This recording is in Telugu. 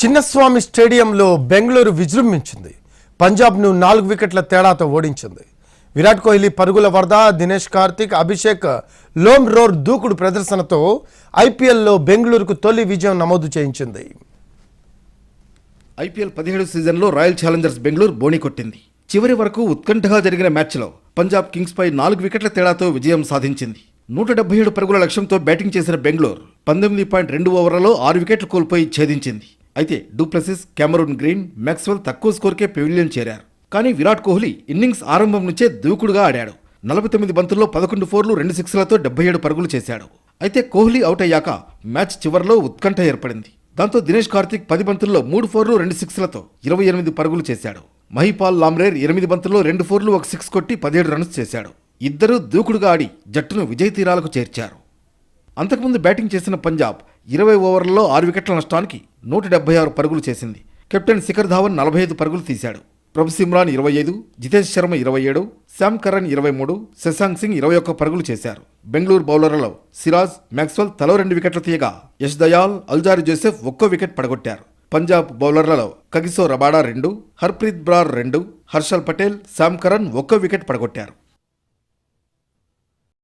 చిన్నస్వామి స్టేడియంలో బెంగళూరు విజృంభించింది. పంజాబ్ను 4 వికెట్ల తేడాతో ఓడించింది. విరాట్ కోహ్లీ పరుగుల వరద, దినేష్ కార్తిక్, అభిషేక్ లోమ్ రోర్ దూకుడు ప్రదర్శనతో ఐపీఎల్లో బెంగళూరుకు తొలి విజయం నమోదు చేయించింది. ఐపీఎల్ 17 సీజన్లో రాయల్ ఛాలెంజర్స్ బెంగళూరు బోణి కొట్టింది. చివరి వరకు ఉత్కంఠగా జరిగిన మ్యాచ్లో పంజాబ్ కింగ్స్పై 4 వికెట్ల తేడాతో విజయం సాధించింది. 177 పరుగుల లక్ష్యంతో బ్యాటింగ్ చేసిన బెంగళూరు 19.2 ఓవర్లలో 6 వికెట్లు కోల్పోయి ఛేదించింది. అయితే డూప్లెసిస్, కెమెరూన్ గ్రీన్, మ్యాక్స్వెల్ తక్కువ స్కోర్కే పెవిలియన్ చేరారు. కానీ విరాట్ కోహ్లీ ఇన్నింగ్స్ ఆరంభం నుంచే దూకుడుగా ఆడాడు. 49 బంతుల్లో 11 ఫోర్లు, 2 సిక్స్లతో 77 పరుగులు చేశాడు. అయితే కోహ్లీ అవుట్ అయ్యాక మ్యాచ్ చివర్లో ఉత్కంఠ ఏర్పడింది. దాంతో దినేష్ కార్తిక్ 10 బంతుల్లో 3 ఫోర్లు, 2 సిక్స్లతో 28 పరుగులు చేశాడు. మహిపాల్ లామ్రేర్ 8 బంతుల్లో 2 ఫోర్లు, 1 సిక్స్ కొట్టి 17 రన్స్ చేశాడు. ఇద్దరూ దూకుడుగా ఆడి జట్టును విజయ తీరాలకు చేర్చారు. అంతకుముందు బ్యాటింగ్ చేసిన పంజాబ్ 20 ఓవర్లలో 6 వికెట్ల నష్టానికి 176 పరుగులు చేసింది. కెప్టెన్ శిఖర్ ధావన్ 45 పరుగులు తీశాడు. ప్రభు సిమ్రాన్ 25, జితేష్ శర్మ 27, శామ్ కరణ్ 23, శశాంక్ సింగ్ 21 పరుగులు చేశారు. బెంగళూరు బౌలర్లలో సిరాజ్, మ్యాక్స్వెల్ తలో 2 వికెట్లు తీయగా Yash Dayal, Alzarri Joseph 1 wicket పడగొట్టారు. పంజాబ్ బౌలర్లలో Kagiso Rabada 2, Harpreet Brar 2, Harshal Patel, Sam Curran 1 wicket పడగొట్టారు.